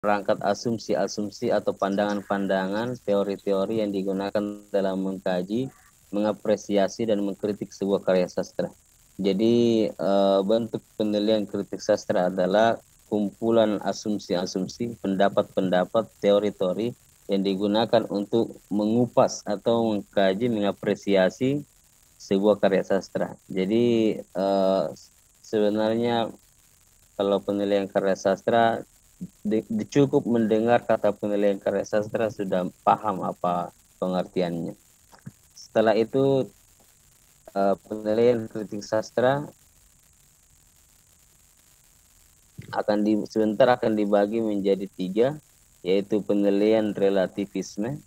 perangkat asumsi-asumsi atau pandangan-pandangan, teori-teori yang digunakan dalam mengkaji, mengapresiasi dan mengkritik sebuah karya sastra. Jadi bentuk penilaian kritik sastra adalah kumpulan asumsi-asumsi, pendapat-pendapat, teori-teori yang digunakan untuk mengupas atau mengkaji, mengapresiasi sebuah karya sastra. Jadi sebenarnya kalau penilaian karya sastra cukup mendengar kata penilaian karya sastra sudah paham apa pengertiannya. Setelah itu penilaian kritik sastra sebentar akan dibagi menjadi 3, yaitu penilaian relativisme,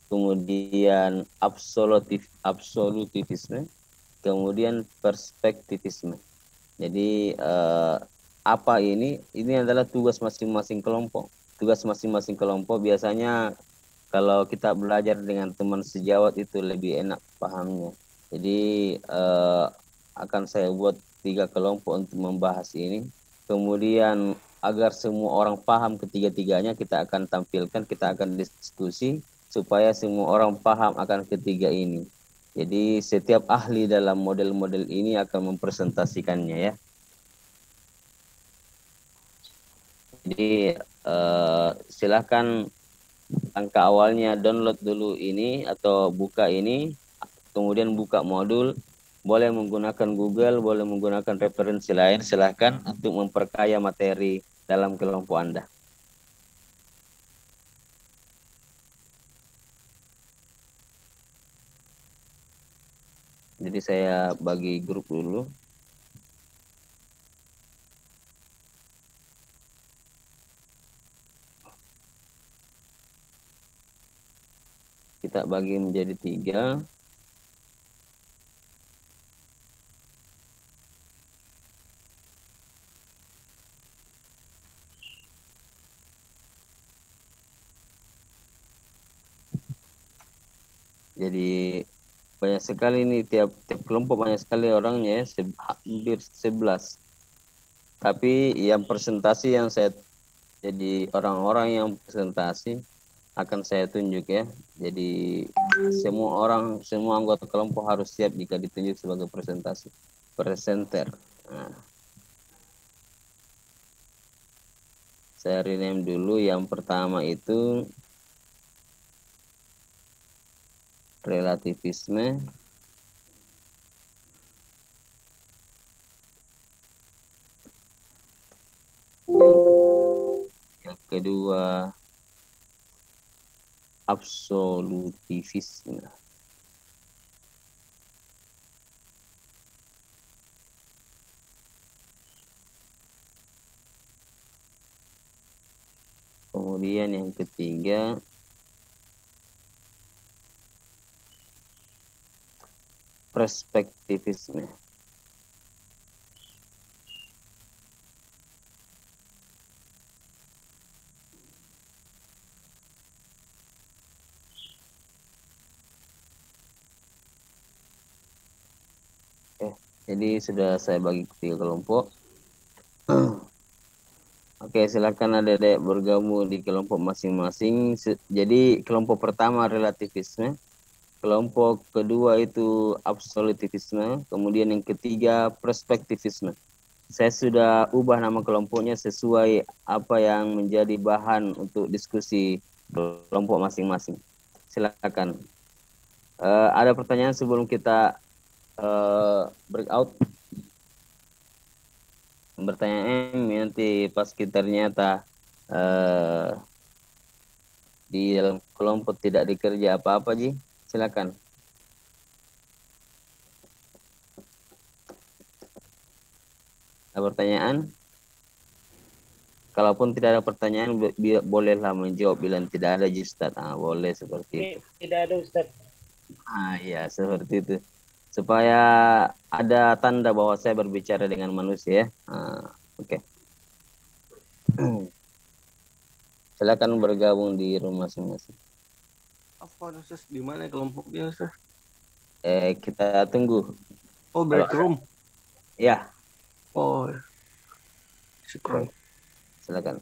kemudian absolutivisme, kemudian perspektivisme. Jadi apa ini? Ini adalah tugas masing-masing kelompok. Tugas masing-masing kelompok biasanya kalau kita belajar dengan teman sejawat itu lebih enak pahamnya. Jadi akan saya buat 3 kelompok untuk membahas ini. Kemudian agar semua orang paham ketiga-tiganya kita akan tampilkan, kita akan diskusi supaya semua orang paham akan ketiga ini. Jadi setiap ahli dalam model-model ini akan mempresentasikannya ya. Jadi silahkan langkah awalnya download dulu ini atau buka ini, kemudian buka modul, boleh menggunakan Google, boleh menggunakan referensi lain, silahkan untuk memperkaya materi dalam kelompok Anda. Jadi saya bagi grup dulu. Kita bagi menjadi 3. Jadi banyak sekali ini tiap kelompok banyak sekali orangnya ya, hampir 11. Tapi yang presentasi yang saya jadi orang-orang yang presentasi akan saya tunjuk ya. Jadi semua anggota kelompok harus siap jika ditunjuk sebagai presenter. Nah, saya rename dulu. Yang pertama itu relativisme. Yang kedua absolutivisme. Kemudian yang ketiga perspektivisme. Jadi sudah saya bagi ke 3 kelompok. Oke, silakan adik-adik bergabung di kelompok masing-masing. Jadi kelompok pertama relativisme, kelompok kedua itu absolutivisme, kemudian yang ketiga perspektivisme. Saya sudah ubah nama kelompoknya sesuai apa yang menjadi bahan untuk diskusi kelompok masing-masing. Silakan. Ada pertanyaan sebelum kita breakout? Bertanya nanti pas kita ternyata di dalam kelompok tidak dikerja apa-apa, Ji. Silakan. Ada pertanyaan? Kalaupun tidak ada pertanyaan, bolehlah menjawab. Bila tidak ada, Ji Ustaz. Boleh seperti itu. Tidak ada Ustaz. Ya, seperti itu. Supaya ada tanda bahwa saya berbicara dengan manusia. Oke. Silakan bergabung di rumah masing-masing. Apa Ustaz? Di mana kelompoknya Ustaz? Kita tunggu. Oh, break room. Ya. Oh, syukur. Silakan.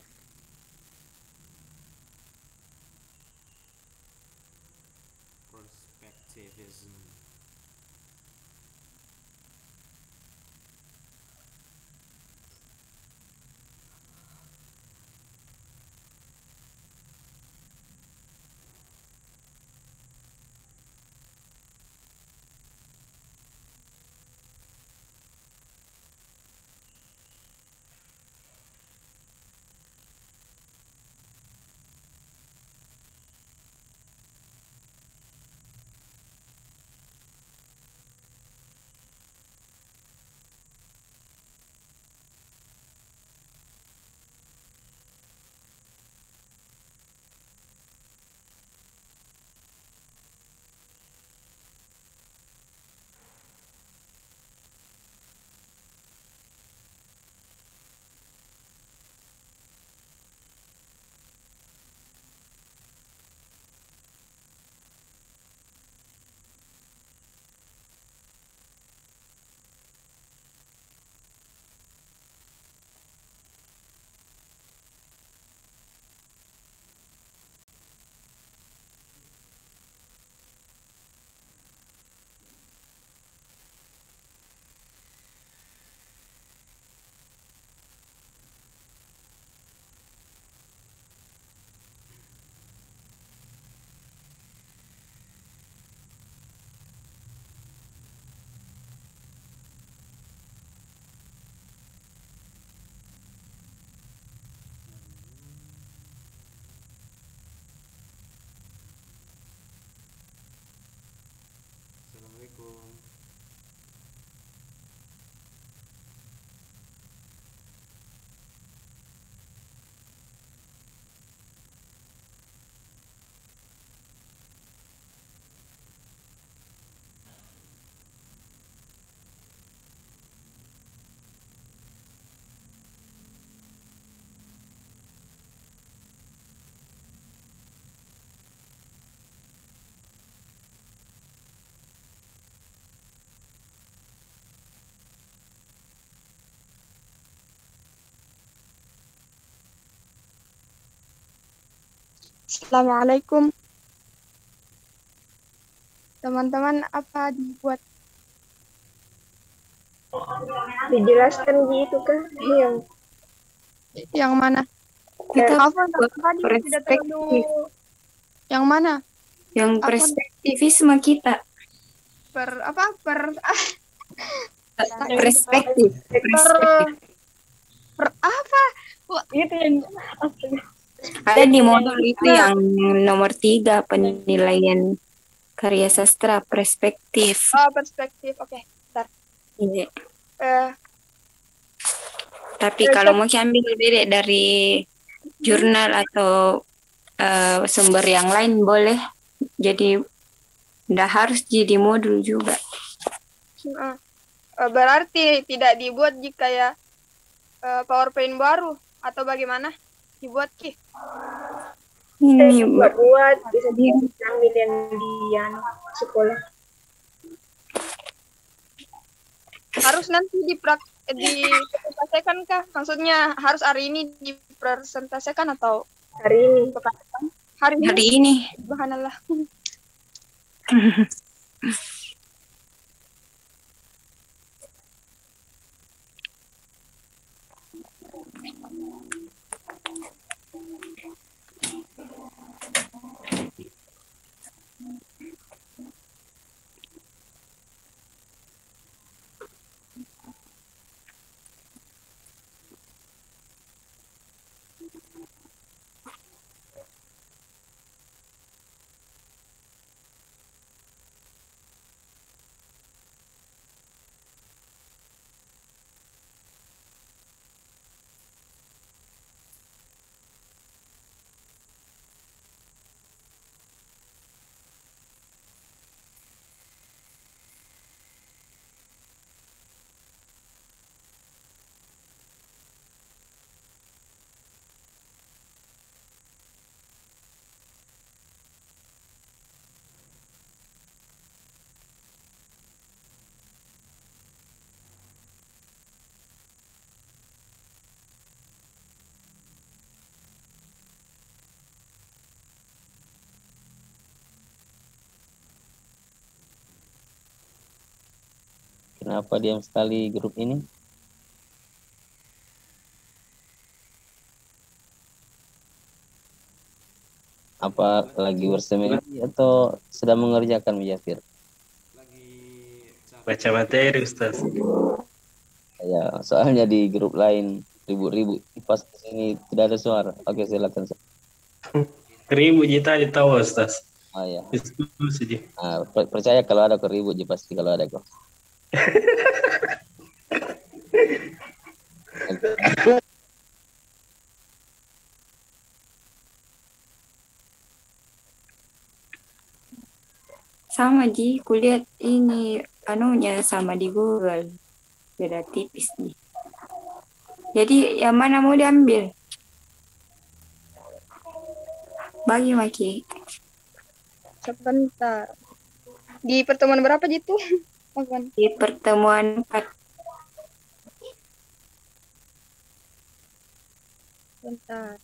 Assalamualaikum. Teman-teman, apa dibuat? Dijelaskan gitu kan Yang mana? Kita Apa buat tadi tidak terlalu... perspektif, Yang mana? yang Apa? perspektifisme kita. Perspektif. Apa? gitu yang Ada di modul itu yang nomor 3, penilaian karya sastra perspektif. Oh, perspektif. Oke, bentar. Iya. Eh, Tapi kalau mau ambil beda dari jurnal atau sumber yang lain boleh. Jadi tidak harus jadi modul juga. berarti tidak dibuat jika ya PowerPoint baru atau bagaimana? Dibuat Ki? Ini buat bisa diambil yang di sekolah. Harus nanti dipresentasikan kah? Maksudnya harus hari ini dipresentasikan atau Hari ini. Hari ini. Subhanallah. Kenapa diam sekali grup ini? Apa lagi bersemedi atau sedang mengerjakan Mujafir? Baca materi Ustaz. Ya, soalnya di grup lain ribut-ribut. Pas ini tidak ada suara. Oke, silakan. Ribu juta tahu Ustaz. Oh ya. Diskusi dia. Nah, percaya kalau ada keribut, pasti kalau ada kok. Sama Ji, kulihat ini anunya sama di Google. Beda tipis nih. Jadi yang mana mau diambil? Bagi Maki. Sebentar. Di pertemuan berapa gitu? Apaan? Di pertemuan 4. Bentar.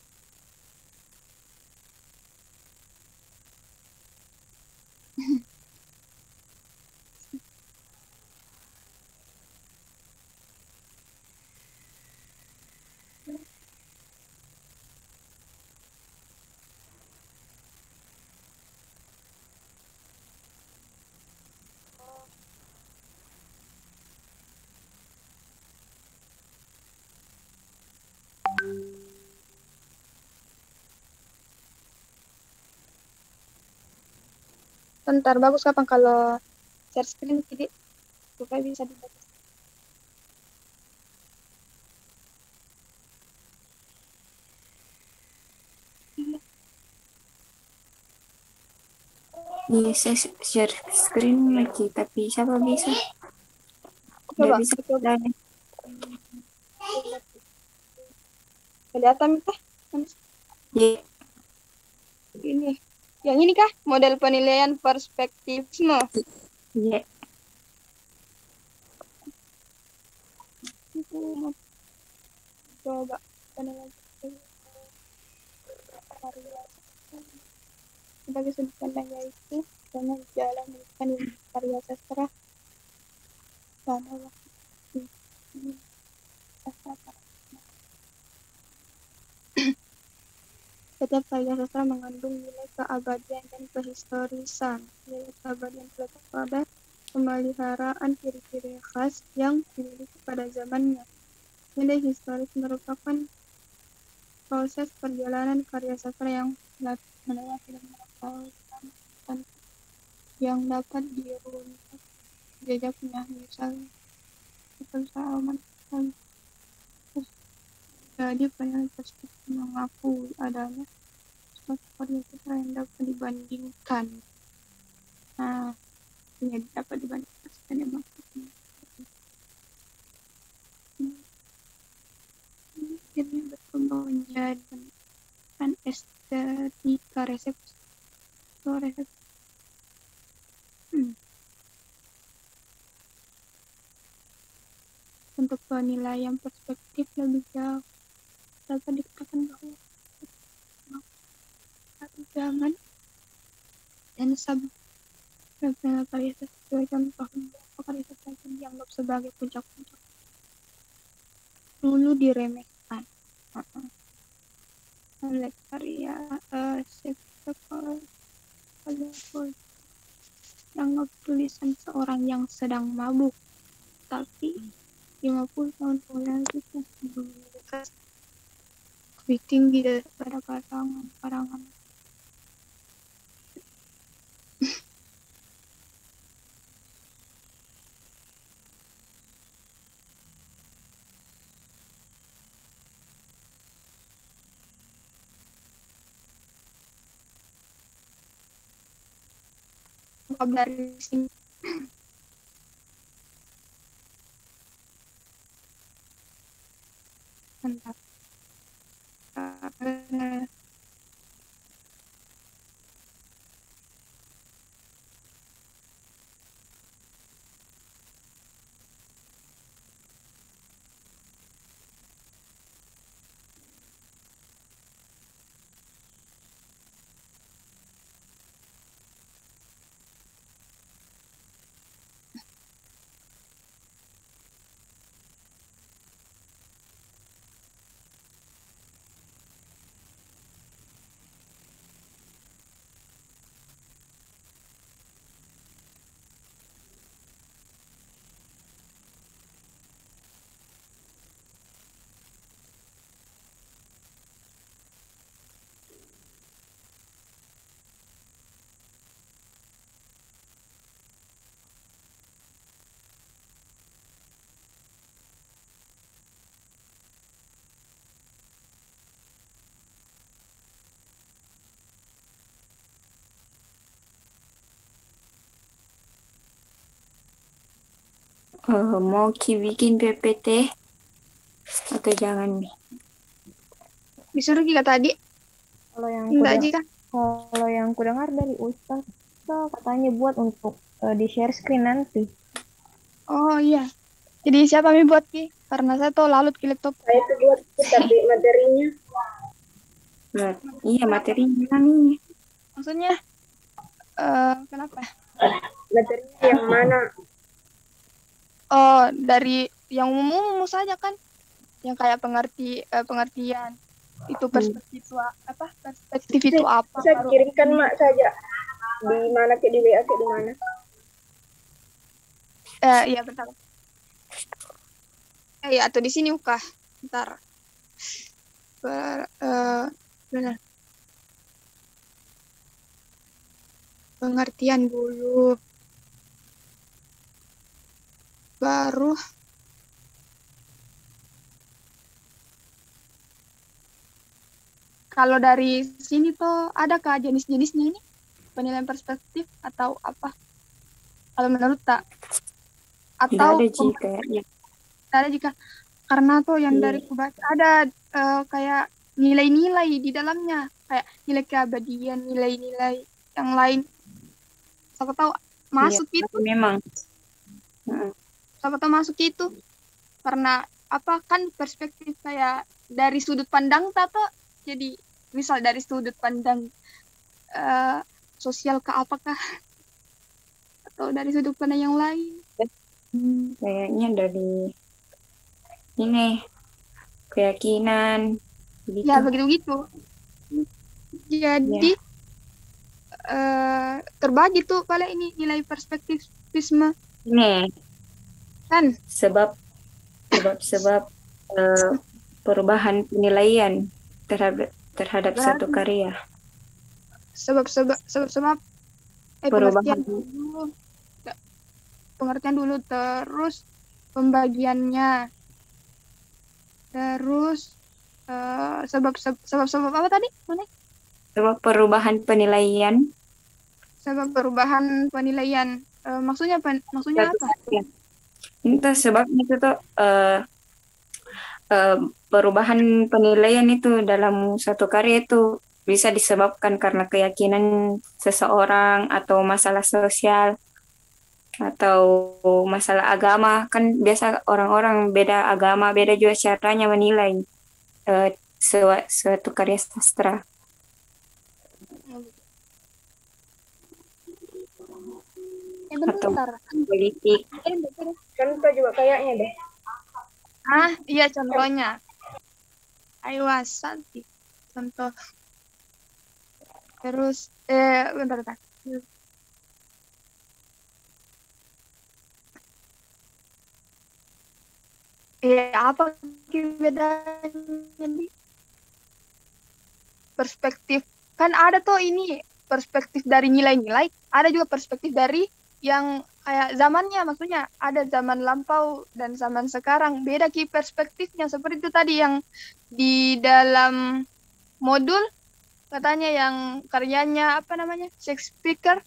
Bentar, bagus kapan kalau share screen jadi supaya bisa dibaca. Bisa share screen Maki, tapi siapa bisa? Nggak Coba, bisa. coba. Kelihatan kah? Ya, Ini. Yang ini kah? Model penilaian perspektifisme. ya. Itu mau coba penilaian sebagai sudut pandang yaitu dengan jalan menemukan karya sastra pada waktu sastra. Setiap karya sastra mengandung nilai keabadian dan kehistorisan. Nilai keabadian terletak pada pemeliharaan ciri-ciri khas yang dimiliki pada zamannya. Nilai historis merupakan proses perjalanan karya sastra yang melewati dan yang dapat dirunut jejaknya, misalnya Salman. Jadi penilaian perspektif mengakui adanya suatu karya sastra yang dapat dibandingkan. Nah, ini dapat dibandingkan dengan maksudnya. Akhirnya berkembang menjadi estetika resepsi. Untuk penilaian perspektif lebih jauh, dapat dikatakan bahwa satu zaman dan beberapa karya sastra contoh beberapa karya sastra yang dianggap sebagai puncak-puncak dulu diremehkan oleh karya sastra dianggap tulisan seorang yang sedang mabuk, tapi 50 tahun kemudian itu lebih tinggi daripada karangan. Dari sini bentar. Mau Ki bikin PPT atau jangan nih? Disuruh Jika tadi? Kalau yang Enggak Jika. kalau yang kudengar dari Ustaz tuh katanya buat untuk di share screen nanti. Oh iya. Jadi siapa mi buat Ki? Karena saya tuh lalut ki laptop. Saya tuh buat tapi materinya Nah, iya materinya nih. Maksudnya kenapa? materinya yang mana? Oh, dari yang umum saja kan. Yang kayak pengertian. Itu perspektif apa? Perspektif itu apa? Saya kirimkan mak saja. Di mana di WA di mana? Iya bentar. Iya atau di sini Uka. Bentar. Benar. Pengertian dulu. Baru kalau dari sini tuh adakah jenis-jenisnya ini? Penilaian perspektif atau apa? Kalau menurut tak? Atau Tidak ada jika ya. ada jika karena tuh yang dari kubaca ada kayak nilai-nilai di dalamnya, kayak nilai keabadian, nilai-nilai yang lain. Siapa tahu masuk Ya, itu, memang. siapa tahu masuk itu karena apa kan perspektif kayak dari sudut pandang tato, jadi misal dari sudut pandang sosial ke apakah atau dari sudut pandang yang lain. Kayaknya dari ini keyakinan gitu. Ya begitu-gitu. Jadi terbagi tuh paling ini nilai perspektifisme Ini kan sebab perubahan penilaian terhadap satu karya. sebab Perubahan. pengertian dulu terus pembagiannya terus sebab apa tadi mana Sebab perubahan penilaian. sebab perubahan penilaian maksudnya apa Itu sebabnya itu tuh perubahan penilaian itu dalam satu karya itu bisa disebabkan karena keyakinan seseorang atau masalah sosial atau masalah agama. Kan biasa orang-orang beda agama, beda juga caranya menilai suatu karya sastra. bentar Politik. Contoh juga kayaknya deh. Iya contohnya ayo Santi contoh terus bentar apa bedanya nih perspektif kan ada tuh ini perspektif dari nilai-nilai ada juga perspektif dari yang kayak zamannya, maksudnya ada zaman lampau dan zaman sekarang beda ki perspektifnya, seperti itu tadi yang di dalam modul katanya yang karyanya apa namanya Shakespeare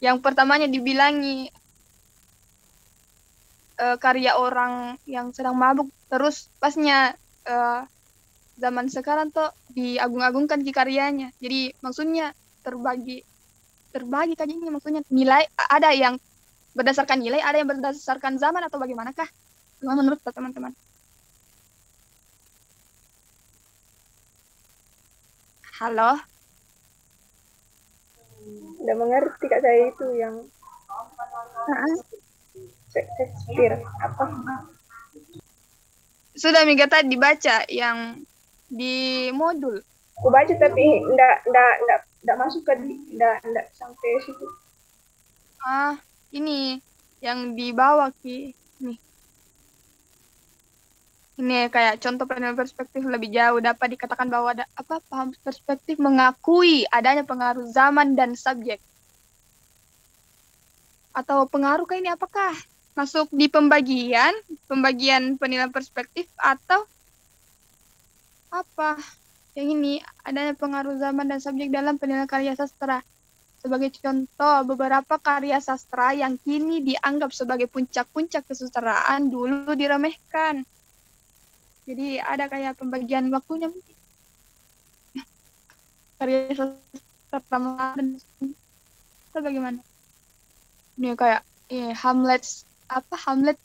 yang pertamanya dibilangi karya orang yang sedang mabuk, terus pasnya zaman sekarang tuh diagung-agungkan ki karyanya, jadi maksudnya terbagi kajiannya, maksudnya nilai ada yang berdasarkan nilai, ada yang berdasarkan zaman atau bagaimanakah? Menurut teman-teman? Halo? Udah mengerti kak saya itu yang Shakespeare apa? Sudah Migata dibaca yang di modul. Aku baca tapi enggak masuk ke enggak sampai situ. Ini yang di bawah ki nih. Ini kayak contoh panel perspektif lebih jauh dapat dikatakan bahwa ada paham perspektif mengakui adanya pengaruh zaman dan subjek. Atau pengaruh kayak ini apakah masuk di pembagian penilaian perspektif atau apa? Yang ini adanya pengaruh zaman dan subjek dalam penilaian karya sastra. Sebagai contoh, beberapa karya sastra yang kini dianggap sebagai puncak-puncak kesusastraan dulu diremehkan. Jadi ada kayak pembagian waktunya mungkin. Karya sastra modern itu bagaimana? Ini kayak Hamlet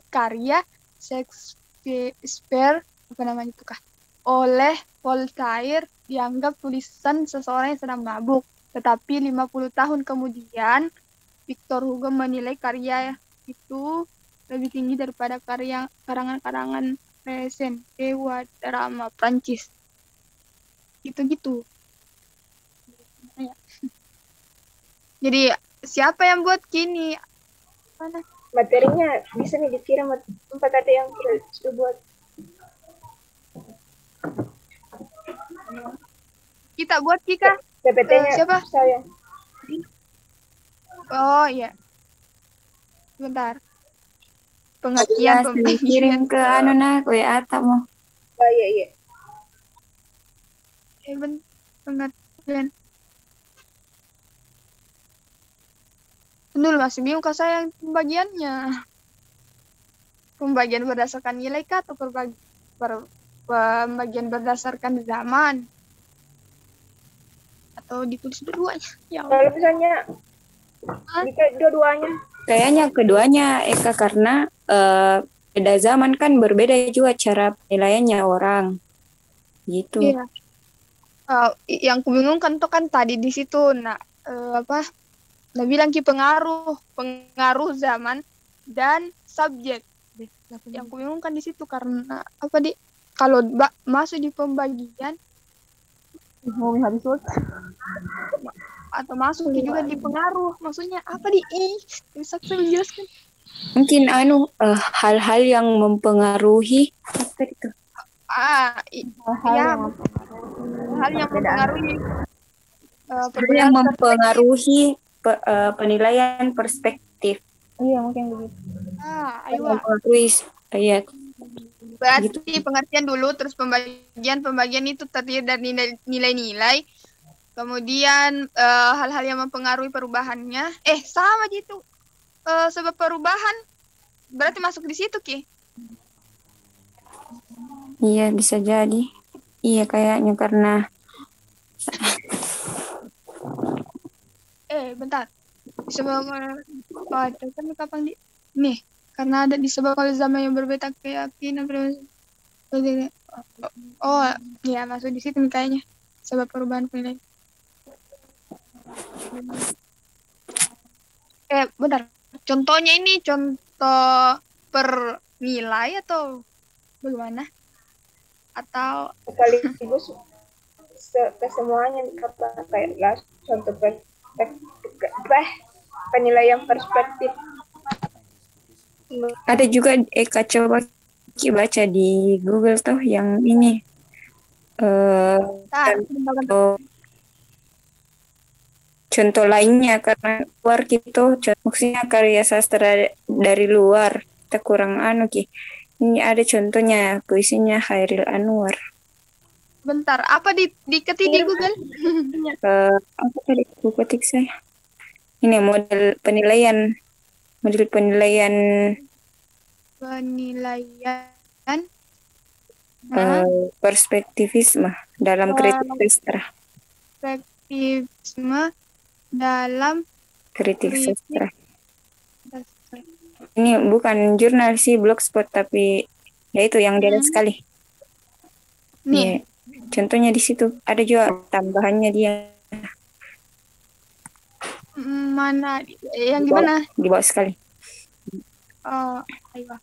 karya Shakespeare apa namanya itu kah? Oleh Voltaire dianggap tulisan seseorang yang sedang mabuk. Tetapi 50 tahun kemudian, Victor Hugo menilai karya itu lebih tinggi daripada karangan-karangan resen, dewa, drama Prancis. Gitu-gitu. Jadi, siapa yang buat kini? Mana? Materinya bisa nih dikirim tempat ada yang sudah buat. Kita buat Kika. PPT-nya siapa? saya. Oh iya. Bentar. Pengertian Ya, pembagian kirim ke WA tamu. Oh iya. Pengertian. Dulu masih bingung kak saya pembagiannya. Pembagian berdasarkan nilai kah atau pembagian berdasarkan zaman? Atau ditulis dua-duanya? Ya Allah. Kalau misalnya dua-duanya. Kayaknya keduanya Eka karena beda zaman kan berbeda juga cara penilaiannya orang. Gitu. Iya. Yang kubingungkan tuh kan tadi di situ. Nah, Nah bilang pengaruh zaman dan subjek. Yang kubingungkan di situ karena kalau masuk di pembagian Mau habis waktu. atau masuk juga di pengaruh, maksudnya apa bisa saya menjelaskan? Mungkin hal-hal yang mempengaruhi apa itu? Hal yang mempengaruhi yang mempengaruhi penilaian perspektif. Iya, mungkin begitu. Mempengaruhi ayat. Berarti pengertian dulu, terus pembagian itu terdiri dari nilai-nilai, kemudian hal-hal yang mempengaruhi perubahannya. Sama gitu. Sebab perubahan berarti masuk di situ, Ki. Iya, bisa jadi. Iya, kayaknya karena bentar. Disebabkan kapan nih? Karena ada disebabkan oleh zaman yang berbeda keyakinan. Oh, ya masuk di situ nih kayaknya. Sebab perubahan penilaian. Bentar. Contohnya ini contoh per nilai atau bagaimana? Atau sekaligus kesemuanya kayak contoh penilaian perspektif. ada juga Eka coba baca di Google tuh yang ini contoh lainnya karena luar gitu, maksudnya karya sastra dari luar kita kurang ini ada contohnya puisinya Khairil Anwar. Bentar, apa diketik di Google? Apa tadi aku ketik saya? Ini model penilaian perspektivisme dalam kritik sastra. Perspektivisme dalam kritik sastra. Ini bukan jurnal sih, blogspot, tapi ya itu yang dia sekali. Nih, contohnya di situ ada juga tambahannya dia. Mana? Yang gimana? Di bawah sekali. Oh, ayo.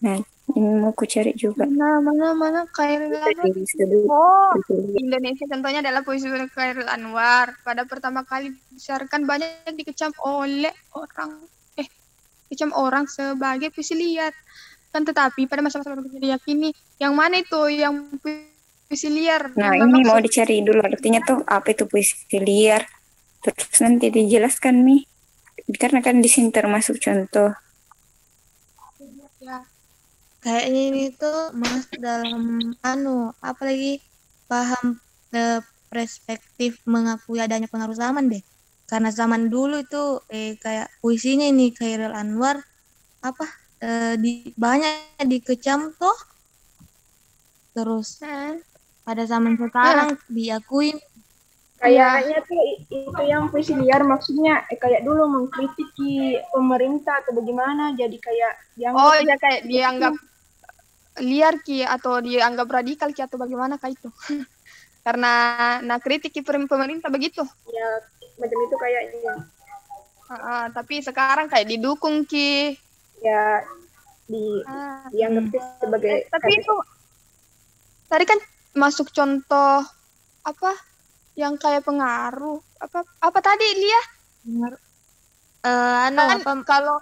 Nah, ini mau ku cari juga. Mana Khairil Anwar. Oh, Indonesia contohnya adalah puisi Khairil Anwar. Pada pertama kali dibesarkan banyak dikecam oleh orang sebagai puisi liar. Kan tetapi pada masa-masa puisi liar kini, yang mana itu yang puisi liar? Nah, ini mau dicari dulu artinya tuh apa itu puisi liar. Terus nanti dijelaskan nih. Karena kan di sini termasuk contoh. Ya. kayaknya ini tuh Mas dalam apalagi paham perspektif mengakui adanya pengaruh zaman deh. Karena zaman dulu itu kayak puisinya ini Khairil Anwar apa banyak dikecam toh, terus pada zaman sekarang diakui. Kayaknya tuh itu yang puisi liar maksudnya kayak dulu mengkritiki pemerintah atau bagaimana, jadi kayak Oh ya kayak dianggap liar ki atau dianggap radikal ki atau bagaimana kayak itu. Karena kritiki pemerintah begitu. ya macam itu kayaknya. Tapi sekarang kayak didukung ki. Ya dianggap sebagai tapi itu tadi kan masuk contoh apa yang kayak pengaruh apa tadi Lia? Kalau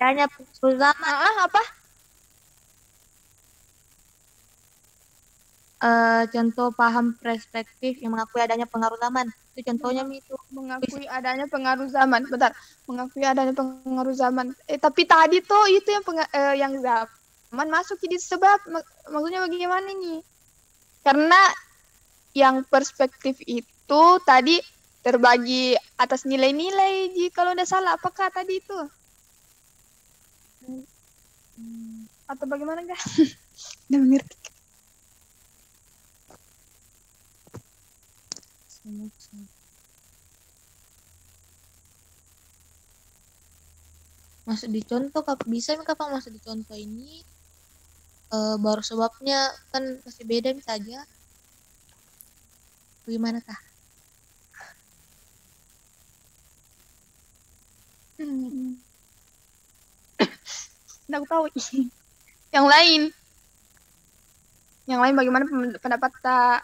hanya bersama apa? Contoh paham perspektif yang mengakui adanya pengaruh zaman. Itu contohnya itu mengakui adanya pengaruh zaman. Bentar, mengakui adanya pengaruh zaman. Tapi tadi tuh itu yang zaman masuk jadi sebab. Maksudnya bagaimana nih? Karena yang perspektif itu tadi terbagi atas nilai-nilai. Kalau udah salah, apakah tadi itu? Atau bagaimana enggak? Udah mengerti. Masuk dicontoh bisa kapan masuk dicontoh ini baru sebabnya kan masih beda saja. Bagaimana kah? Nggak tahu. Yang lain bagaimana pendapat tak?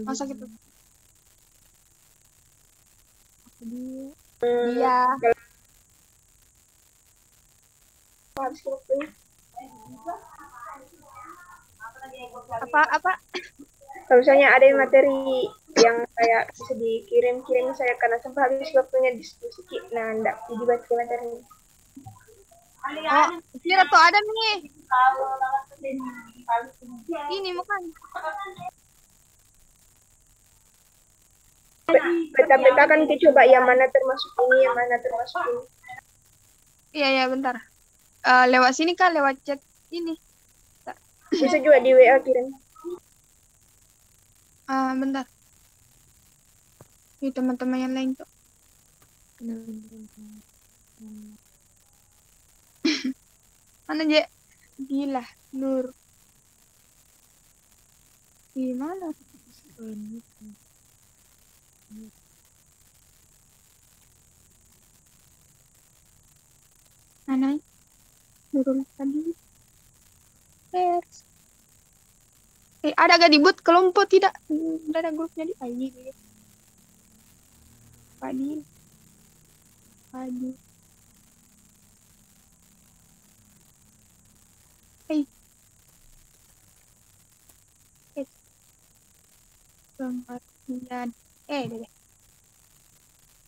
Masa gitu? Dia. Apa? Kalau misalnya ada materi yang kayak bisa dikirim saya karena sampai habis waktunya diskusi, nah enggak jadi baca materi. Kira tuh ada nih. Ini bukan. Beta kan coba yang mana termasuk ini, yang mana termasuk ini. Iya, bentar. Lewat sini kan, lewat chat ini. Bisa juga di WA kirim. Bentar. Ini teman-teman yang lain tuh. Mana Je? Gila, Nur. Gimana? Mana? Nurul tadi. Ada gak di boot kelompok tidak? Udah ada grupnya di ID. Padi. Pengertian. Deh.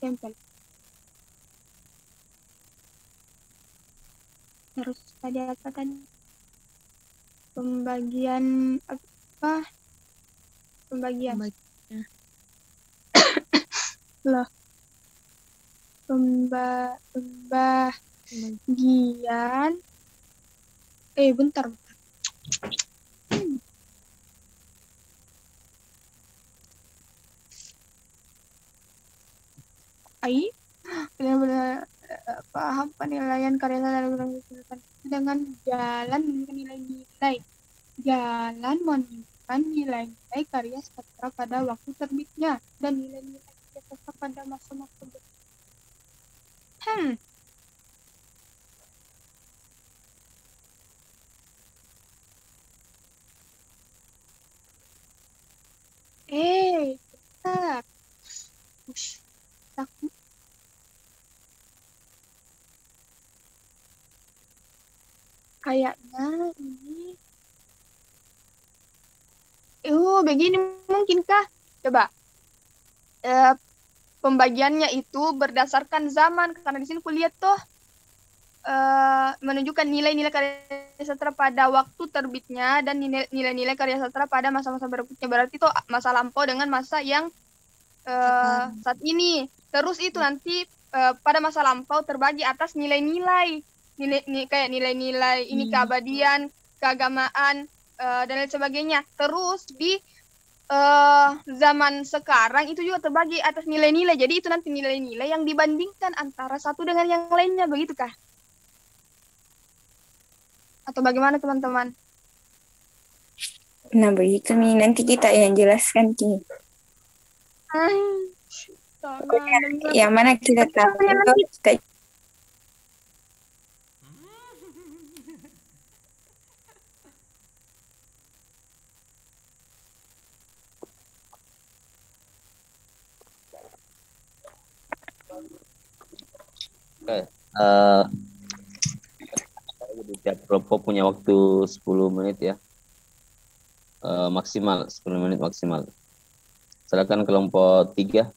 Tempel. Terus tadi apa tadi? Pembagian apa? Pembagian. Loh. Pembagian. Bentar. Benar-benar paham penilaian karya dengan jalan menilai-nilai. Jalan menunjukkan nilai-nilai karya sastra pada waktu terbitnya dan nilai-nilai karya sastra pada masa-masa bentar. Takut. Kayaknya ini begini mungkinkah? Coba pembagiannya itu berdasarkan zaman, karena di sini kulihat tuh menunjukkan nilai-nilai karya sastra pada waktu terbitnya dan nilai-nilai karya sastra pada masa-masa berikutnya. Berarti itu masa lampau dengan masa yang saat ini. Terus itu nanti pada masa lampau terbagi atas nilai-nilai, kayak nilai-nilai ini keabadian, keagamaan, dan lain sebagainya. Terus di zaman sekarang itu juga terbagi atas nilai-nilai. Jadi itu nanti nilai-nilai yang dibandingkan antara satu dengan yang lainnya, begitu kah? Atau bagaimana teman-teman? Nah, begitu nih. Nanti kita yang jelaskan, Ki. Yang mana kita tahu kita Oke. Tiap kelompok punya waktu 10 menit ya. Maksimal 10 menit maksimal. Silakan kelompok 3.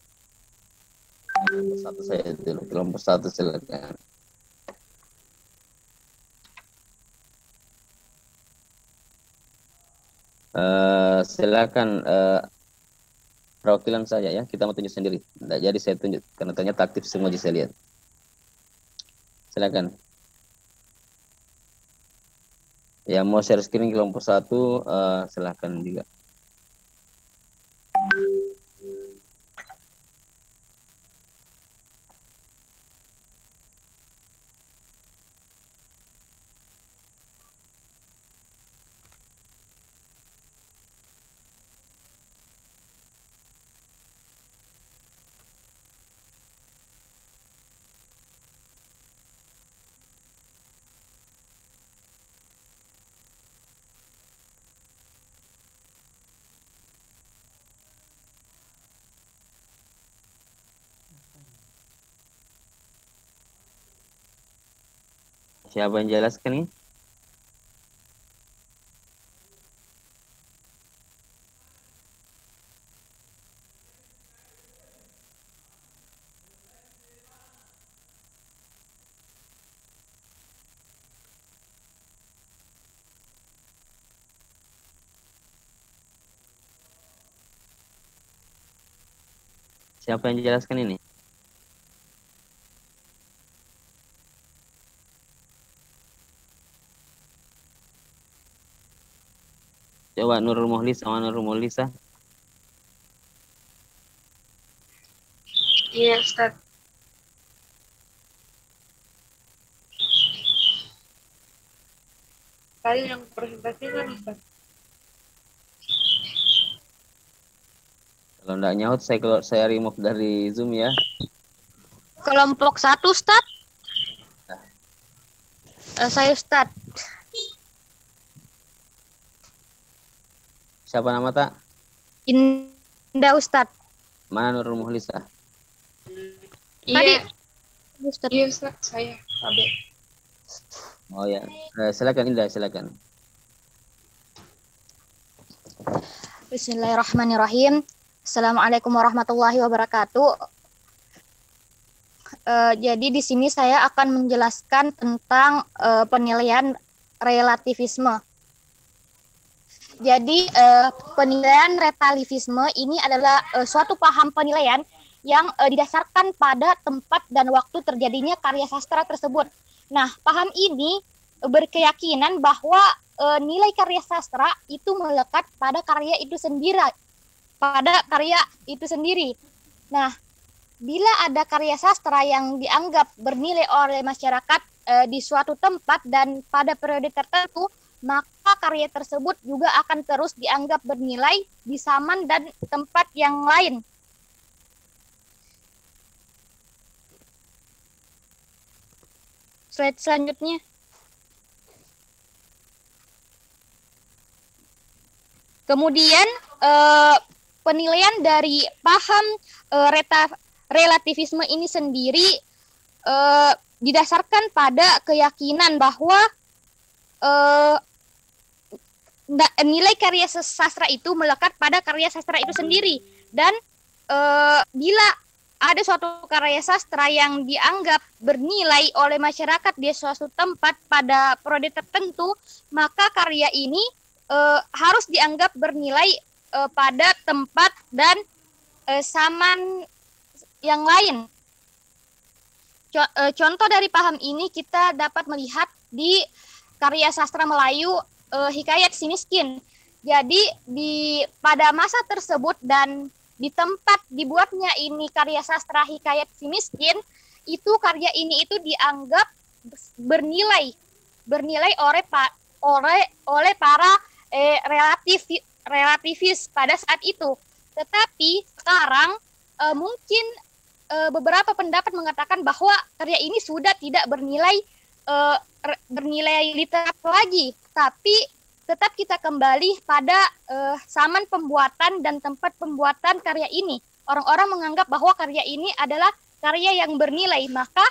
Kelompok 1 saya dulu. Kelompok 1 silakan. Silakan perwakilan saya ya. Kita mau tunjuk sendiri. Tidak jadi saya tunjuk karena ternyata aktif semua di saya lihat. Silakan. Yang mau share screen kelompok 1 silakan juga. Siapa yang jelaskan nih? Siapa yang jelaskan ini? Coba Nurul Muhlis sama Nurul Muhlisa. Iya, Ustaz. Tadi yang presentasi kan, Ustaz? Kalau enggak nyaut saya remove dari Zoom ya. Kelompok 1, Ustaz. Saya Ustaz. Siapa nama tak? Indah, Ustaz. Mana Nurul Muhlisa? Iya, Ustaz. iya Ustaz, saya Abe. Oh ya, silakan Indah, silakan. Bismillahirrahmanirrahim. Assalamualaikum warahmatullahi wabarakatuh. Jadi di sini saya akan menjelaskan tentang penilaian relativisme. Jadi penilaian relativisme ini adalah suatu paham penilaian yang didasarkan pada tempat dan waktu terjadinya karya sastra tersebut. Nah, paham ini berkeyakinan bahwa nilai karya sastra itu melekat pada karya itu sendiri. Nah, bila ada karya sastra yang dianggap bernilai oleh masyarakat di suatu tempat dan pada periode tertentu, maka karya tersebut juga akan terus dianggap bernilai di zaman dan tempat yang lain. Slide selanjutnya. Kemudian penilaian dari paham relativisme ini sendiri didasarkan pada keyakinan bahwa nilai karya sastra itu melekat pada karya sastra itu sendiri, dan bila ada suatu karya sastra yang dianggap bernilai oleh masyarakat di suatu tempat pada periode tertentu, maka karya ini harus dianggap bernilai pada tempat dan zaman yang lain. Contoh dari paham ini kita dapat melihat di karya sastra Melayu Hikayat Si Miskin. Jadi pada masa tersebut dan di tempat dibuatnya ini karya sastra Hikayat Si Miskin, itu karya ini itu dianggap bernilai oleh para relativis pada saat itu. Tetapi sekarang mungkin beberapa pendapat mengatakan bahwa karya ini sudah tidak bernilai literatur lagi, tapi tetap kita kembali pada zaman pembuatan dan tempat pembuatan karya ini. Orang-orang menganggap bahwa karya ini adalah karya yang bernilai, maka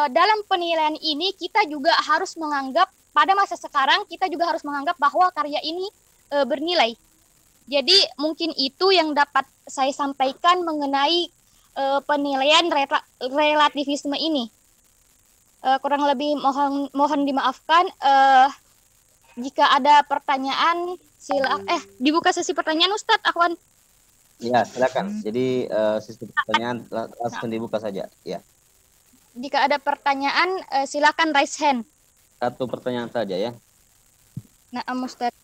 dalam penilaian ini kita juga harus menganggap, pada masa sekarang kita juga harus menganggap bahwa karya ini bernilai. Jadi mungkin itu yang dapat saya sampaikan mengenai penilaian relativisme ini. Kurang lebih mohon dimaafkan. Jika ada pertanyaan, dibuka sesi pertanyaan, Ustadz Akhwan. Ya, silakan. Jadi sesi pertanyaan langsung dibuka saja. Ya. Jika ada pertanyaan, silakan raise hand. Satu pertanyaan saja ya. Nah, Ustadz.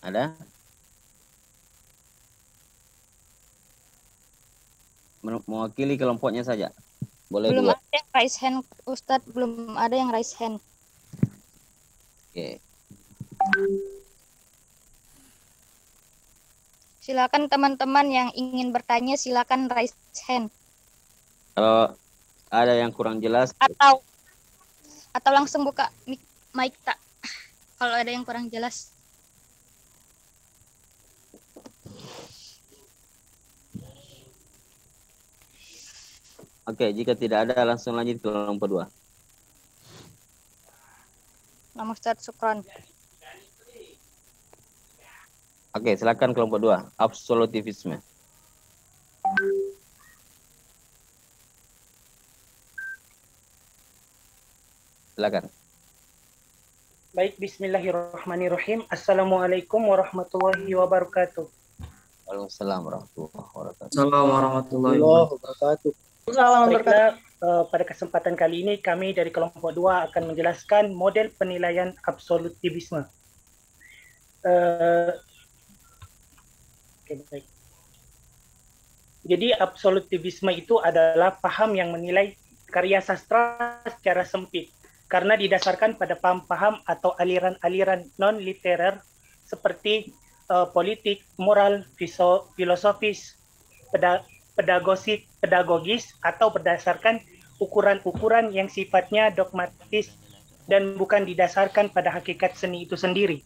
Ada? Mewakili kelompoknya saja. Boleh belum dua. Ada yang raise hand, Ustadz. Belum ada yang raise hand. Oke. Silakan teman-teman yang ingin bertanya, silakan raise hand. Kalau ada yang kurang jelas Atau langsung buka mic tak. Kalau ada yang kurang jelas. Oke, jika tidak ada langsung lanjut ke kelompok 2. Nama Ustadz, syukran. Oke, silakan kelompok 2. Absolutivisme. Silakan. Baik, bismillahirrahmanirrahim. Assalamualaikum warahmatullahi wabarakatuh. Waalaikumsalam warahmatullahi wabarakatuh. Assalamualaikum warahmatullahi wabarakatuh. Baiklah, pada kesempatan kali ini kami dari kelompok 2 akan menjelaskan model penilaian absolutivisme. Baik. Jadi absolutivisme itu adalah paham yang menilai karya sastra secara sempit karena didasarkan pada paham-paham atau aliran-aliran non-literer seperti politik, moral, filosofis, pedagogis atau berdasarkan ukuran-ukuran yang sifatnya dogmatis dan bukan didasarkan pada hakikat seni itu sendiri.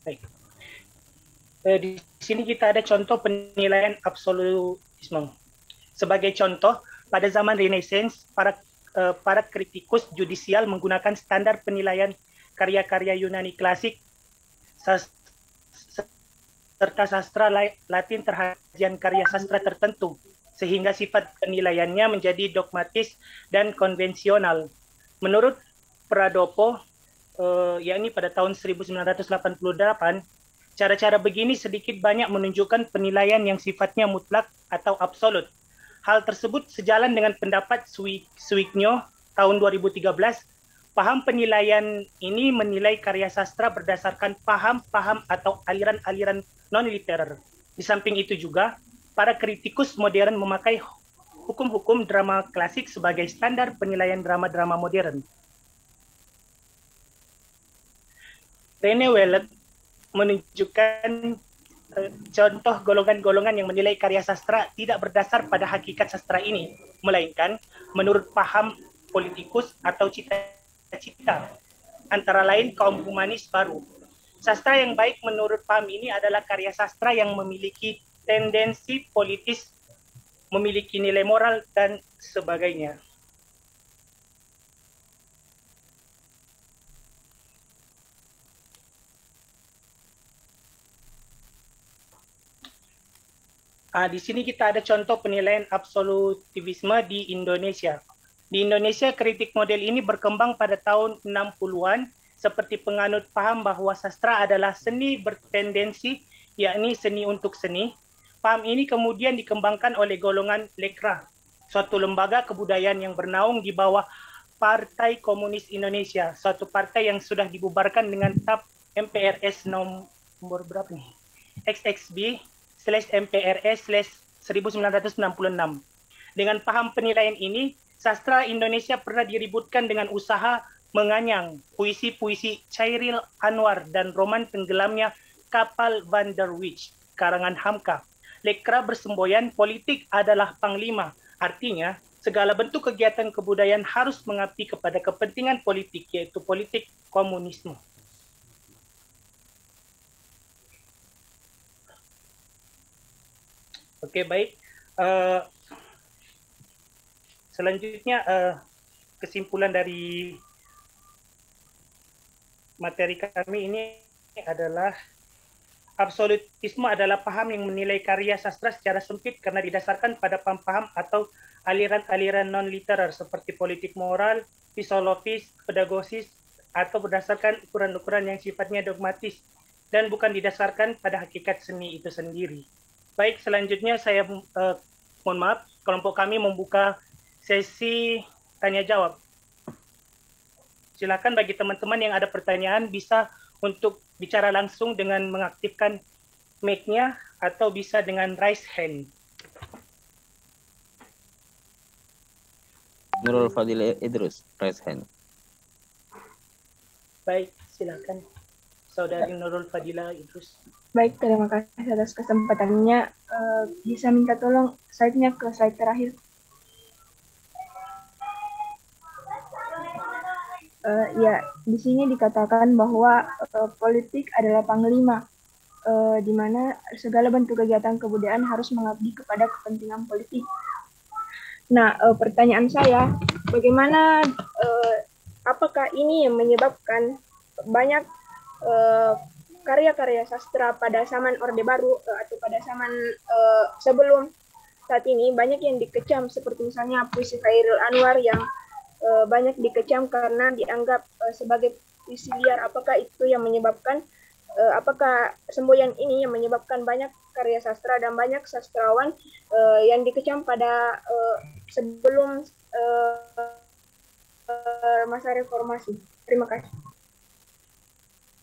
Baik. Di sini kita ada contoh penilaian absolutisme. Sebagai contoh, pada zaman Renaissance, para kritikus judisial menggunakan standar penilaian karya-karya Yunani klasik serta sastra Latin terhadap karya sastra tertentu, sehingga sifat penilaiannya menjadi dogmatis dan konvensional. Menurut Pradopo, yakni pada tahun 1988, cara-cara begini sedikit banyak menunjukkan penilaian yang sifatnya mutlak atau absolut. Hal tersebut sejalan dengan pendapat Suigno tahun 2013. Paham penilaian ini menilai karya sastra berdasarkan paham-paham atau aliran-aliran non-literer. Di samping itu juga, para kritikus modern memakai hukum-hukum drama klasik sebagai standar penilaian drama-drama modern. Rene Wellet menunjukkan contoh golongan-golongan yang menilai karya sastra tidak berdasar pada hakikat sastra ini, melainkan menurut paham politikus atau cita-cita, antara lain kaum humanis baru. Sastra yang baik menurut paham ini adalah karya sastra yang memiliki tendensi politis, memiliki nilai moral, dan sebagainya. Di sini kita ada contoh penilaian absolutivisme di Indonesia. Di Indonesia, kritik model ini berkembang pada tahun 60-an seperti penganut paham bahwa sastra adalah seni bertendensi, yakni seni untuk seni. Paham ini kemudian dikembangkan oleh golongan Lekra, suatu lembaga kebudayaan yang bernaung di bawah Partai Komunis Indonesia, suatu partai yang sudah dibubarkan dengan TAP MPRS nomor berapa nih? XXB/MPRS/1966. Dengan paham penilaian ini, sastra Indonesia pernah diributkan dengan usaha menganyang puisi-puisi Chairil Anwar dan roman tenggelamnya Kapal Van der Wijk, karangan Hamka. Lekra bersemboyan politik adalah panglima, artinya segala bentuk kegiatan kebudayaan harus mengabdi kepada kepentingan politik, yaitu politik komunisme. Oke, baik. Selanjutnya, kesimpulan dari materi kami ini adalah absolutisme adalah paham yang menilai karya sastra secara sempit karena didasarkan pada paham-paham atau aliran-aliran non-literer seperti politik moral, filosofis, pedagogis, atau berdasarkan ukuran-ukuran yang sifatnya dogmatis dan bukan didasarkan pada hakikat seni itu sendiri. Baik, selanjutnya saya mohon maaf, kelompok kami membuka sesi tanya jawab. Silakan bagi teman-teman yang ada pertanyaan bisa untuk bicara langsung dengan mengaktifkan mic-nya atau bisa dengan raise hand. Nurul Fadila Idrus, raise hand. Baik, silakan. Saudari Nurul Fadila Idrus. Baik, terima kasih atas kesempatannya. Bisa minta tolong slide-nya ke slide terakhir. Ya, di sini dikatakan bahwa politik adalah panglima, di mana segala bentuk kegiatan kebudayaan harus mengabdi kepada kepentingan politik. Nah, pertanyaan saya, bagaimana, apakah ini yang menyebabkan banyak karya-karya sastra pada zaman Orde Baru atau pada zaman sebelum saat ini banyak yang dikecam, seperti misalnya puisi Chairil Anwar yang banyak dikecam karena dianggap sebagai puisi liar. Apakah itu yang menyebabkan, apakah semboyan ini yang menyebabkan banyak karya sastra dan banyak sastrawan yang dikecam pada sebelum masa reformasi? Terima kasih.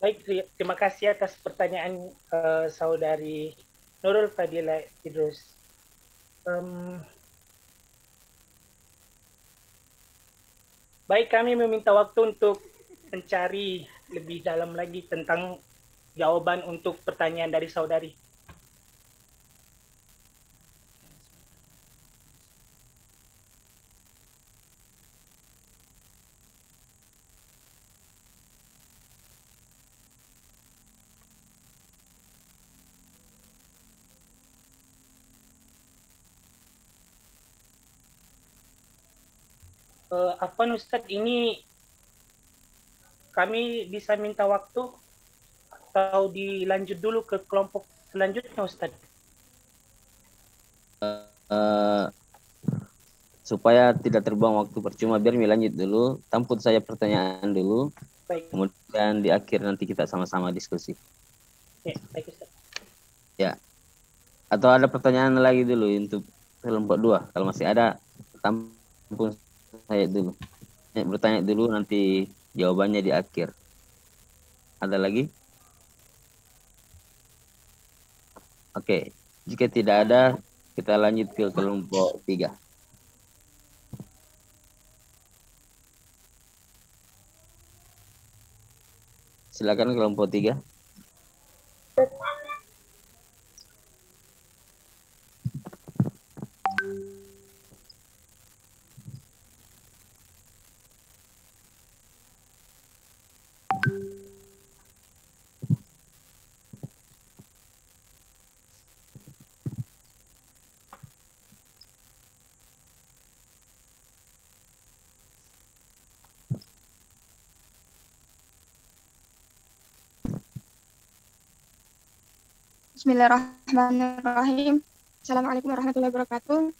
Baik, terima kasih atas pertanyaan saudari Nurul Fadila Idrus. Baik, kami meminta waktu untuk mencari lebih dalam lagi tentang jawaban untuk pertanyaan dari saudari. Apa Ustadz, ini kami bisa minta waktu atau dilanjut dulu ke kelompok selanjutnya Ustadz? Supaya tidak terbuang waktu percuma, biar lanjut dulu, tamput saya pertanyaan dulu. Baik. Kemudian di akhir nanti kita sama-sama diskusi. Ya, baik Ustadz. Ya. Atau ada pertanyaan lagi dulu untuk kelompok 2? Kalau masih ada, tampung saya dulu. Bertanya dulu, nanti jawabannya di akhir. Ada lagi? Oke, jika tidak ada, kita lanjut ke kelompok 3. Silakan kelompok 3. Bismillahirrahmanirrahim. Assalamualaikum warahmatullahi wabarakatuh.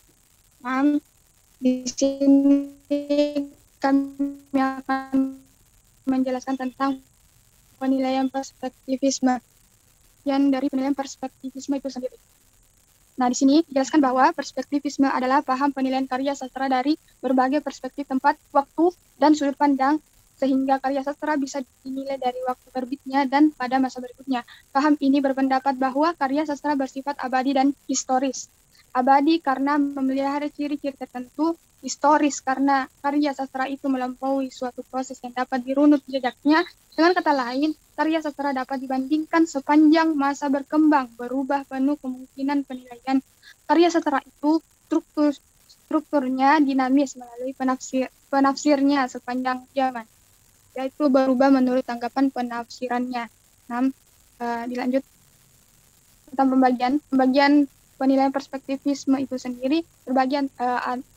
Di sini kami akan menjelaskan tentang penilaian perspektivisme. Yang dari penilaian perspektivisme itu sendiri. Nah, di sini dijelaskan bahwa perspektivisme adalah paham penilaian karya sastra dari berbagai perspektif, tempat, waktu, dan sudut pandang, sehingga karya sastra bisa dinilai dari waktu terbitnya dan pada masa berikutnya. Paham ini berpendapat bahwa karya sastra bersifat abadi dan historis. Abadi karena memelihara ciri-ciri tertentu, historis karena karya sastra itu melampaui suatu proses yang dapat dirunut jejaknya. Dengan kata lain, karya sastra dapat dibandingkan sepanjang masa berkembang, berubah penuh kemungkinan penilaian. Karya sastra itu strukturnya dinamis melalui penafsirnya sepanjang zaman, yaitu berubah menurut tanggapan penafsirannya. Dilanjut tentang pembagian penilaian perspektivisme itu sendiri terbagi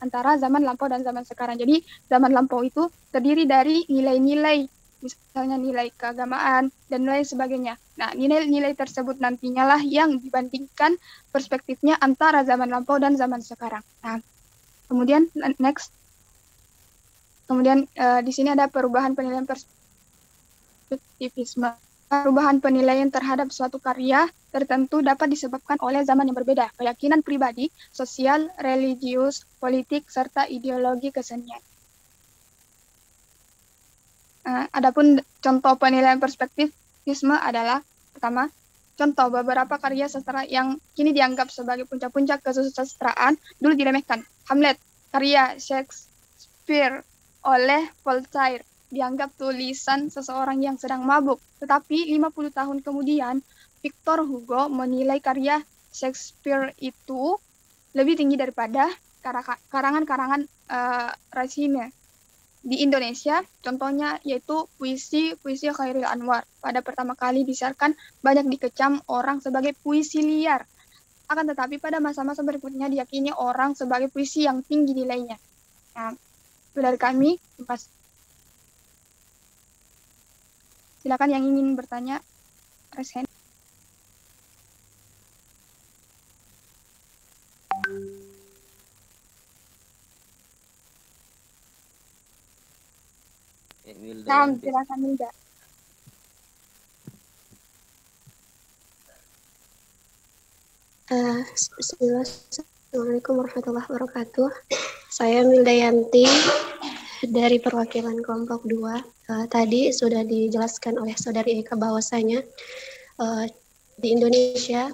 antara zaman lampau dan zaman sekarang. Jadi zaman lampau itu terdiri dari nilai-nilai, misalnya nilai keagamaan dan lain sebagainya. Nah, nilai-nilai tersebut nantinya lah yang dibandingkan perspektifnya antara zaman lampau dan zaman sekarang. Nah, kemudian next. Kemudian di sini ada perubahan penilaian perspektivisme. Perubahan penilaian terhadap suatu karya tertentu dapat disebabkan oleh zaman yang berbeda, keyakinan pribadi, sosial, religius, politik, serta ideologi kesenian. Adapun contoh penilaian perspektivisme adalah, pertama, contoh beberapa karya sastra yang kini dianggap sebagai puncak-puncak kesusastraan dulu diremehkan. Hamlet, karya Shakespeare oleh Voltaire, dianggap tulisan seseorang yang sedang mabuk. Tetapi 50 tahun kemudian, Victor Hugo menilai karya Shakespeare itu lebih tinggi daripada karangan-karangan Racine. Di Indonesia, contohnya yaitu puisi Chairil Anwar. Pada pertama kali disiarkan, banyak dikecam orang sebagai puisi liar. Akan tetapi pada masa-masa berikutnya diyakini orang sebagai puisi yang tinggi nilainya. Nah, itu dari kami. Silakan yang ingin bertanya, raise hand. Silakan Milda. Assalamualaikum warahmatullahi wabarakatuh. Saya Milda Yanti dari perwakilan kelompok 2. Tadi sudah dijelaskan oleh Saudari Eka bahwasanya di Indonesia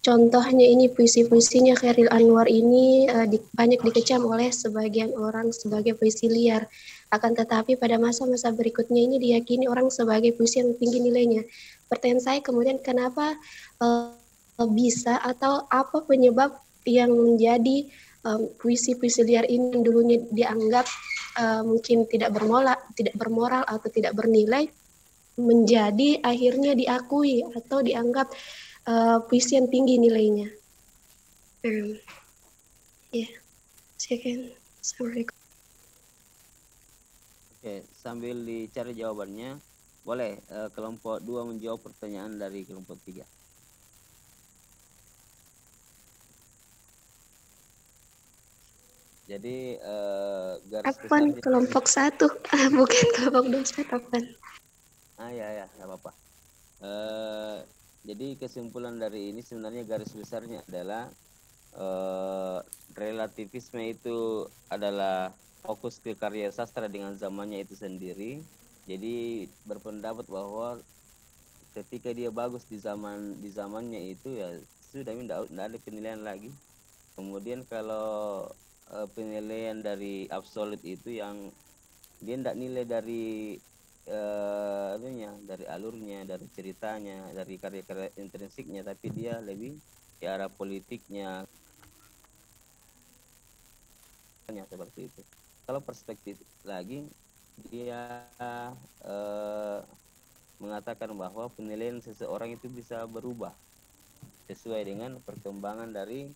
contohnya ini puisi-puisinya Chairil Anwar ini banyak dikecam oleh sebagian orang sebagai puisi liar. Akan tetapi pada masa-masa berikutnya ini diyakini orang sebagai puisi yang tinggi nilainya. Pertanyaan saya kemudian kenapa bisa atau apa penyebab yang menjadi puisi-puisi liar ini yang dulunya dianggap mungkin tidak bermoral atau tidak bernilai menjadi akhirnya diakui atau dianggap puisi yang tinggi nilainya. Silakan. Assalamualaikum. Oke, sambil dicari jawabannya, boleh kelompok 2 menjawab pertanyaan dari kelompok 3. Jadi garis Apaan besarnya kelompok 1 bukan kelompok 2 apaan? Ya, nggak apa-apa. Jadi kesimpulan dari ini sebenarnya garis besarnya adalah relativisme itu adalah fokus ke karya sastra dengan zamannya itu sendiri. Jadi berpendapat bahwa ketika dia bagus di zamannya itu ya sudah tidak ada penilaian lagi. Kemudian kalau penilaian dari absolut itu yang dia tidak nilai dari dari alurnya, dari ceritanya, dari karya-karya intrinsiknya, tapi dia lebih di arah politiknya seperti itu. Kalau perspektif lagi dia mengatakan bahwa penilaian seseorang itu bisa berubah sesuai dengan perkembangan dari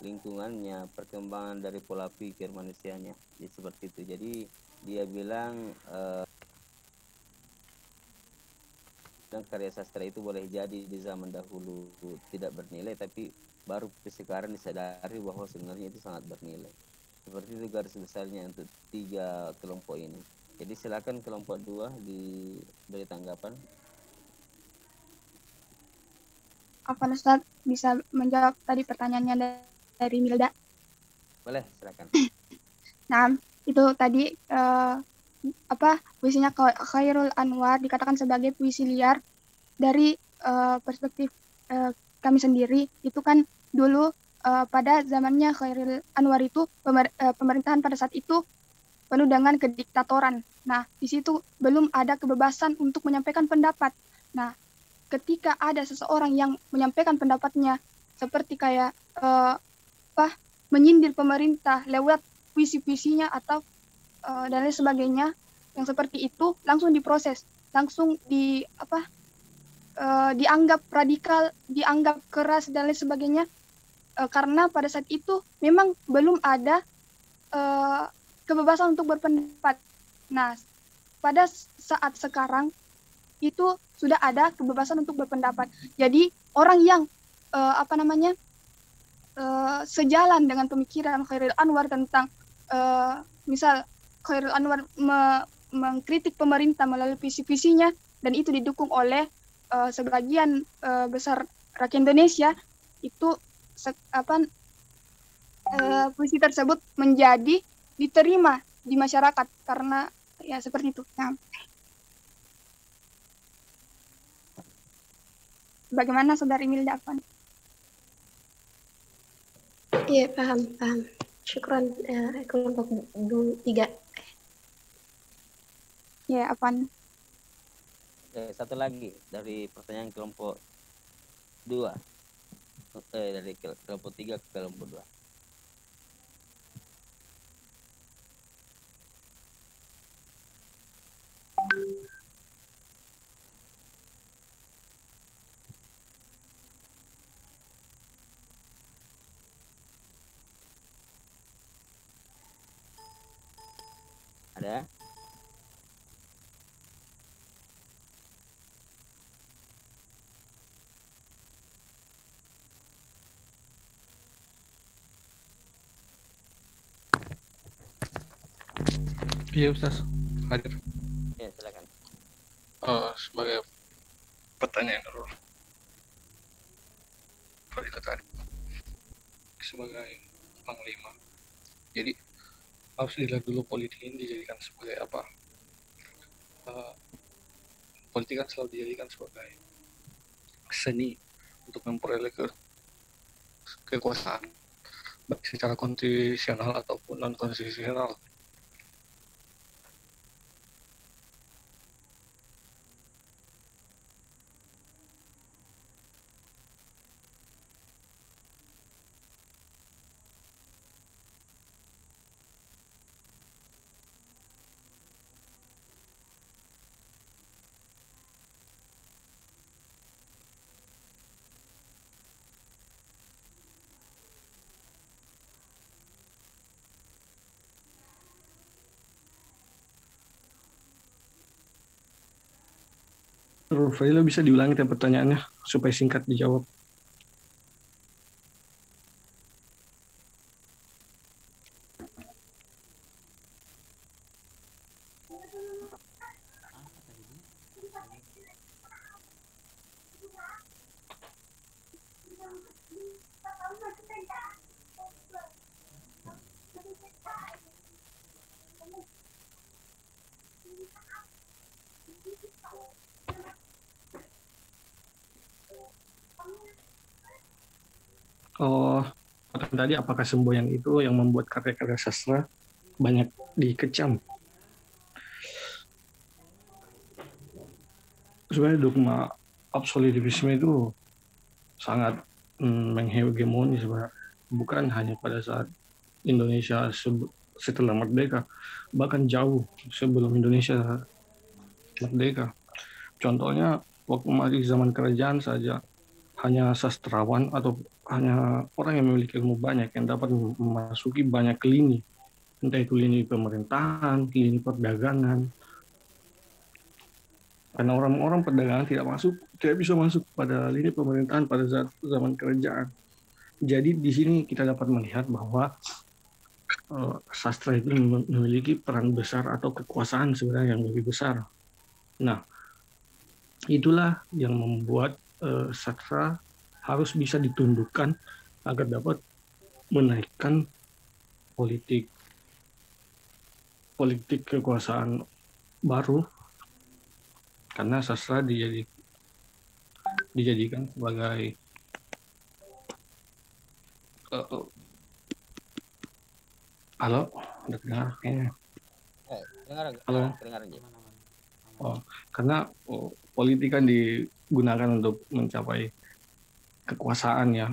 lingkungannya, perkembangan dari pola pikir manusianya, jadi seperti itu. Jadi dia bilang karya sastra itu boleh jadi di zaman dahulu tidak bernilai, tapi baru sekarang disadari bahwa sebenarnya itu sangat bernilai. Seperti itu garis besarnya untuk 3 kelompok ini. Jadi silakan kelompok 2 diberi tanggapan. Apa Ustaz bisa menjawab tadi pertanyaannya dari Milda? Boleh, silakan. Nah, itu tadi puisinya Khairul Anwar dikatakan sebagai puisi liar dari perspektif kami sendiri. Itu kan dulu pada zamannya Khairul Anwar itu pemerintahan pada saat itu penuh dengan kediktatoran. Nah, di situ belum ada kebebasan untuk menyampaikan pendapat. Nah, ketika ada seseorang yang menyampaikan pendapatnya seperti kayak menyindir pemerintah lewat puisi-puisinya atau dan lain sebagainya yang seperti itu, langsung diproses, langsung dianggap radikal, dianggap keras dan lain sebagainya, karena pada saat itu memang belum ada kebebasan untuk berpendapat. Nah, pada saat sekarang itu sudah ada kebebasan untuk berpendapat. Jadi orang yang sejalan dengan pemikiran Khairul Anwar tentang misal Khairul Anwar mengkritik pemerintah melalui puisi-puisinya dan itu didukung oleh sebagian besar rakyat Indonesia, itu puisi tersebut menjadi diterima di masyarakat karena ya seperti itu. Nah, bagaimana Saudari Milda? Iya, paham. Syukron, kelompok 3. Ya, apaan? Satu lagi dari pertanyaan kelompok 2. Dari kelompok 3 ke kelompok 2. Ada? Iya Ustaz, hadir. Ya, silakan. Sebagai pertanyaan dulu, Fadilah tadi sebagai panglima, jadi harus dilihat dulu politik ini dijadikan sebagai apa? Politik kan selalu dijadikan sebagai seni untuk memperoleh kekuasaan, baik secara konstitusional ataupun non konstitusional. Fadila bisa diulangi pertanyaannya supaya singkat dijawab. Tadi apakah semboyan itu yang membuat karya-karya sastra banyak dikecam? Sebenarnya dogma absolutisme itu sangat menghegemoni sebenarnya, bukan hanya pada saat Indonesia setelah merdeka, bahkan jauh sebelum Indonesia merdeka. Contohnya waktu masih zaman kerajaan saja, hanya sastrawan atau hanya orang yang memiliki ilmu banyak yang dapat memasuki banyak lini, entah itu lini pemerintahan, lini perdagangan. Karena orang-orang perdagangan tidak bisa masuk pada lini pemerintahan pada saat zaman kerajaan. Jadi di sini kita dapat melihat bahwa sastra itu memiliki peran besar atau kekuasaan sebenarnya yang lebih besar. Nah, itulah yang membuat sastra harus bisa ditundukkan agar dapat menaikkan politik kekuasaan baru, karena sastra dijadikan sebagai halo, udah dengar kayaknya. Halo. Karena politik kan digunakan untuk mencapai kekuasaan ya.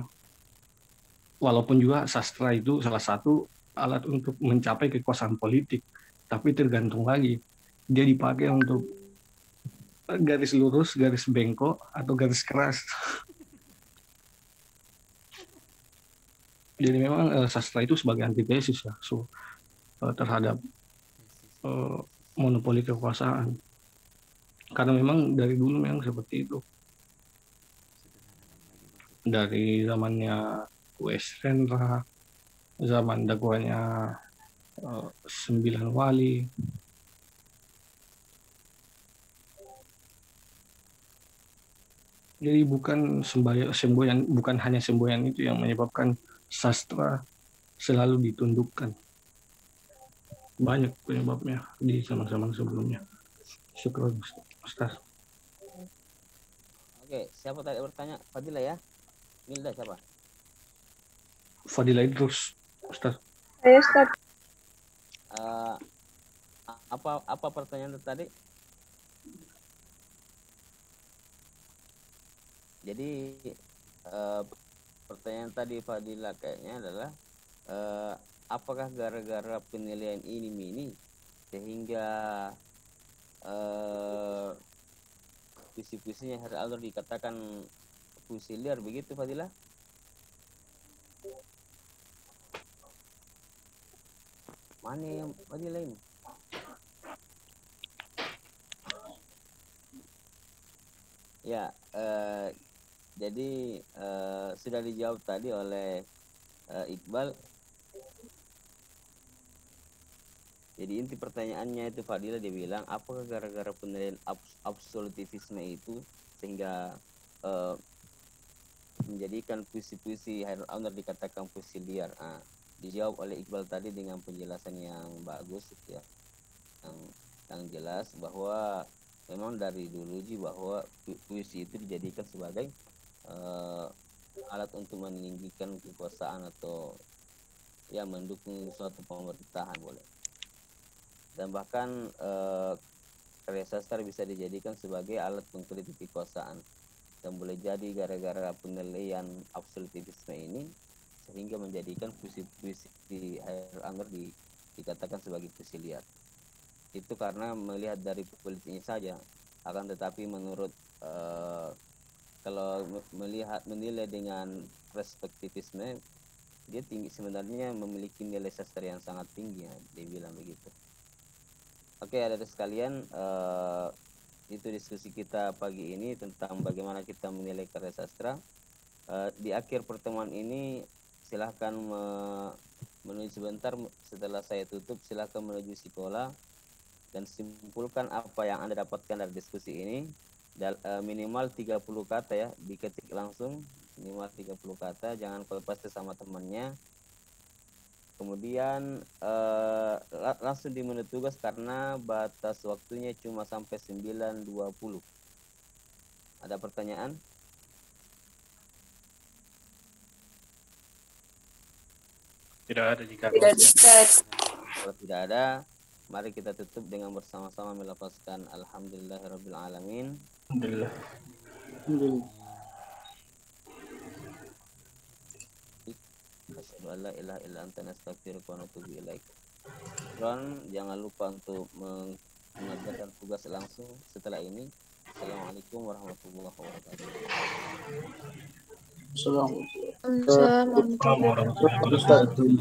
Walaupun juga sastra itu salah satu alat untuk mencapai kekuasaan politik, tapi tergantung lagi dia dipakai untuk garis lurus, garis bengkok, atau garis keras. Jadi memang sastra itu sebagai antitesis ya, terhadap monopoli kekuasaan. Karena memang dari dulu memang seperti itu. Dari zamannya W.S. Rendra, zaman dakwanya 9 wali. Jadi bukan hanya semboyan itu yang menyebabkan sastra selalu ditundukkan. Banyak penyebabnya di zaman-zaman sebelumnya. Syukur, Ustaz. Oke, siapa tadi bertanya? Fadila ya? Milda siapa? Fadila Idrus, Ustaz. Saya Ustaz. Apa pertanyaan tadi? Jadi pertanyaan tadi Fadila kayaknya adalah apakah gara-gara penilaian ini sehingga puisi-puisinya Hairil Anwar dikatakan puisi liar, begitu Fadila? Mana yang Fadila ini? Ya, jadi sudah dijawab tadi oleh Iqbal. Jadi inti pertanyaannya itu Fadila, dia bilang apakah gara-gara penilaian absolutisme itu sehingga menjadikan puisi-puisi Hairil Anwar dikatakan puisi liar. Dijawab oleh Iqbal tadi dengan penjelasan yang bagus ya, yang jelas bahwa memang dari dulu bahwa puisi itu dijadikan sebagai alat untuk meninggikan kekuasaan atau ya mendukung suatu pemerintahan boleh. Dan bahkan karya sastra bisa dijadikan sebagai alat mengkritik kekuasaan. Dan boleh jadi gara-gara penilaian absolutisme ini sehingga menjadikan puisi-puisi Hairil Anwar dikatakan sebagai puisi liar. Itu karena melihat dari politiknya saja. Akan tetapi menurut kalau menilai dengan perspektifisme, dia sebenarnya memiliki nilai sastra yang sangat tinggi ya, dia bilang begitu. Oke, adik-adik sekalian, itu diskusi kita pagi ini tentang bagaimana kita menilai karya sastra. Di akhir pertemuan ini silahkan menuju sebentar, setelah saya tutup silahkan menuju sekolah dan simpulkan apa yang Anda dapatkan dari diskusi ini. Minimal 30 kata ya, diketik langsung minimal 30 kata, jangan copy-paste sama temannya. Kemudian langsung di menu tugas karena batas waktunya cuma sampai 9.20. Ada pertanyaan? Tidak ada jika kalau tidak ada, mari kita tutup dengan bersama-sama melafazkan alhamdulillahirabbil alamin. Alhamdulillah. Asyhadu an la ilaha illa anta nastaghfiruka wa natubu ilaik. Dan jangan lupa untuk mengerjakan tugas langsung setelah ini. Assalamualaikum warahmatullahi wabarakatuh. Assalamualaikum warahmatullahi wabarakatuh.